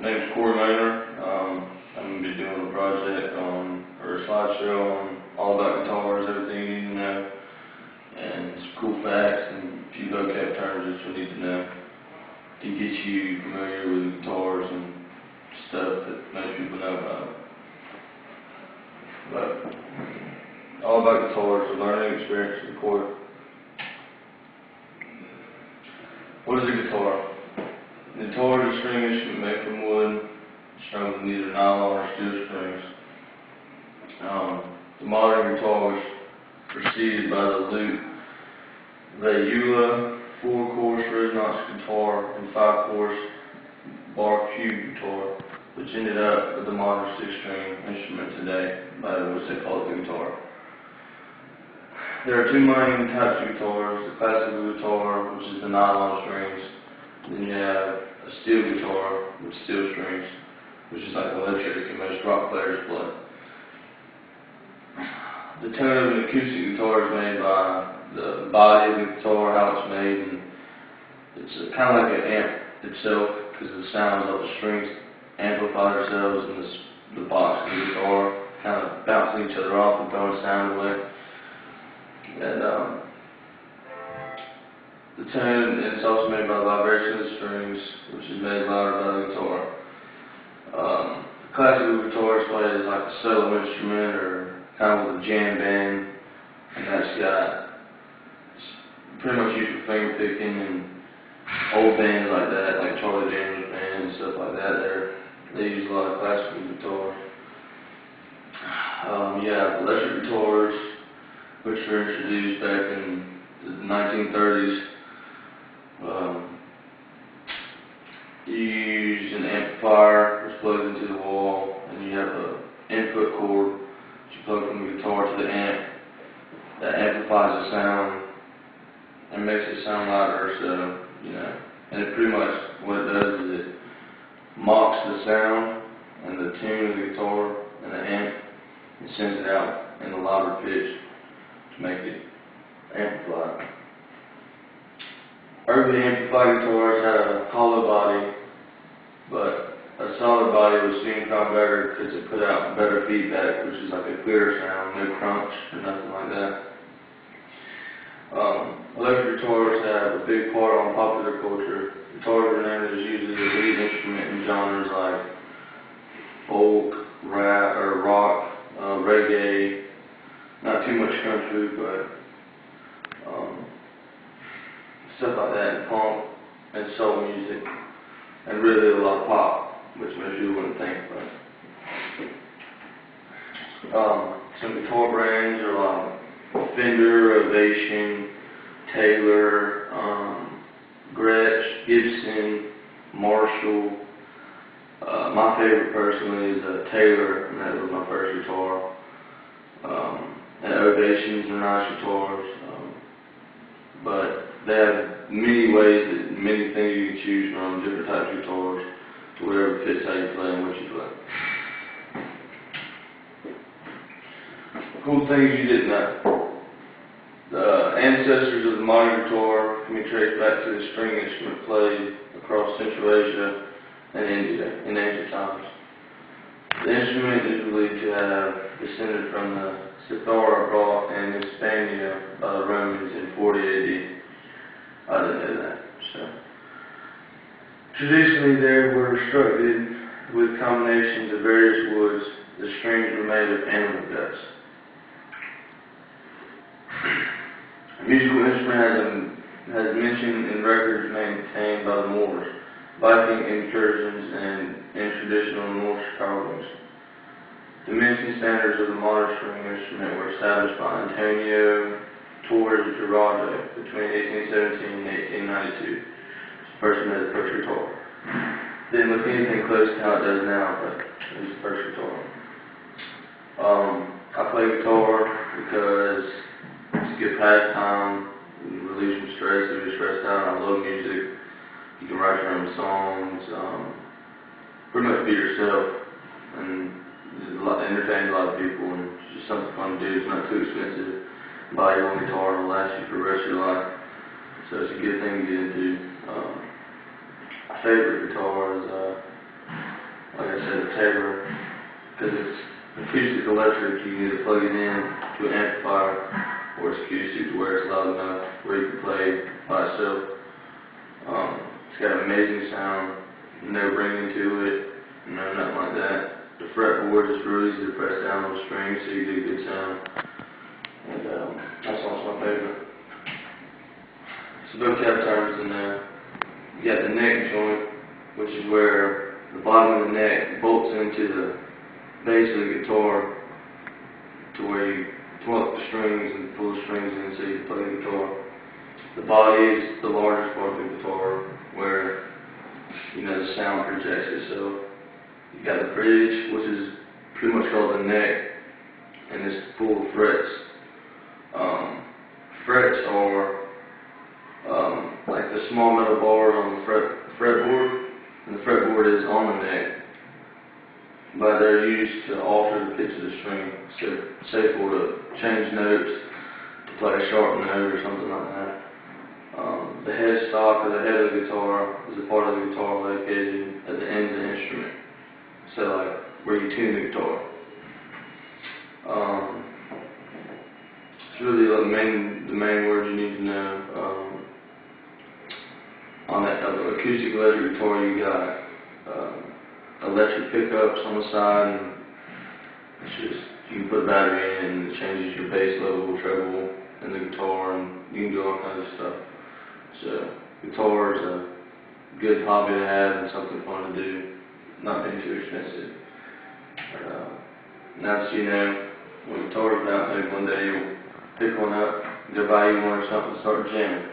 My name's Correy. I'm going to be doing a project or a slideshow on all about guitars, everything you need to know, and some cool facts and a few vocab terms that you'll need to know to get you familiar with guitars and stuff that most people know about. But all about guitars, a learning experience for the court. What is a guitar? The guitar is a string instrument made from wood, strung with either nylon or steel strings. The modern guitar was preceded by the lute, viola, 4-course resonance guitar, and 5-course bar cube guitar, which ended up with the modern 6-string instrument today, by what they call the guitar. There are two main types of guitars: the classical guitar, which is the nylon strings, then you have a steel guitar with steel strings, which is like electric and most rock players play. The tone of an acoustic guitar is made by the body of the guitar, how it's made, and it's kind of like an amp itself, because the sounds of the strings amplify themselves in the box of the guitar, kind of bouncing each other off and throwing sound away. And the tone, it's also made by the vibration of the strings, which is made louder by the guitar. Classical guitar is played as like a solo instrument or kind of with a jam band, and that's got, it's pretty much used for finger picking and old bands like that, like Charlie Daniels band and stuff like that. They use a lot of classical guitars. You have electric guitars, which were introduced back in the 1930s. You use an amplifier that's plugged into the wall, and you have an input cord that you plug from the guitar to the amp that amplifies the sound and makes it sound louder. So, and it pretty much, what it does is it mocks the sound and the tune of the guitar and the amp and sends it out in a louder pitch to make it amplified. Early amplified guitars had a hollow body, but a solid body was soon found better because it put out better feedback, which is like a clearer sound, no crunch or nothing like that. Electric guitars have a big part on popular culture. Guitars are known as usually the lead instrument in genres like folk, rap, or rock, reggae, not too much country, but stuff like that, and punk and soul music, and really a lot of pop, which most people wouldn't think. But some guitar brands are like Fender, Ovation, Taylor, Gretsch, Gibson, Marshall. My favorite personally is Taylor, and that was my first guitar. And Ovations are nice guitars, but they have many ways, many things you can choose from, different types of guitars, to whatever fits how you play and what you play. Cool things you didn't know. The ancestors of the modern guitar can be traced back to the string instrument played across Central Asia and India in ancient times. The instrument is believed to have descended from the sitar brought in Hispania by the Romans in 40 AD. I didn't know that. So, traditionally, they were constructed with combinations of various woods. The strings were made of animal guts. A musical instrument has mention in records maintained by the Moors, Viking incursions, and in traditional Norse carvings. Dimension standards of the modern string instrument were established by Antonio Torres Gerardo between 1817 and 1892. This person had the first guitar. Didn't look anything close to how it does now, but it was the first guitar. I play guitar because it's a good pastime. You relieve some stress if you're stressed out. I love music. You can write your own songs. Pretty much be yourself, and entertain a lot of people, and it's just something fun to do. It's not too expensive. Buy your own guitar and it'll last you for the rest of your life. So it's a good thing to get into. My favorite guitar is like I said, a Taylor, because it's acoustic electric. You can either plug it in to an amplifier, or it's acoustic to where it's loud enough where you can play by itself. It's got an amazing sound, no ringing to it, no nothing like that. The fretboard is real easy to press down on the strings, so you get a good sound. And that's also my favorite. So both cab timers in there. You got the neck joint, which is where the bottom of the neck bolts into the base of the guitar to where you pluck the strings and pull the strings in so you can play the guitar. The body is the largest part of the guitar where, you know, the sound projects itself. You got the bridge, which is pretty much called the neck, and it's full of frets. Frets are like the small metal bars on the fretboard, and the fretboard is on the neck, but they're used to alter the pitch of the string. So, say for to change notes, to play a sharp note or something like that. The headstock or the head of the guitar is a part of the guitar located at the end of the instrument. So, like where you tune the guitar. It's really the main words you need to know. On that acoustic electric guitar, you got electric pickups on the side, and it's just, you can put a battery in and it changes your bass level, treble in the guitar, and you can do all kinds of stuff. So, guitar is a good hobby to have and something fun to do, not being too expensive. Now that you know what guitar is about, maybe one day you'll pick one up, go buy you one or something, and start jamming.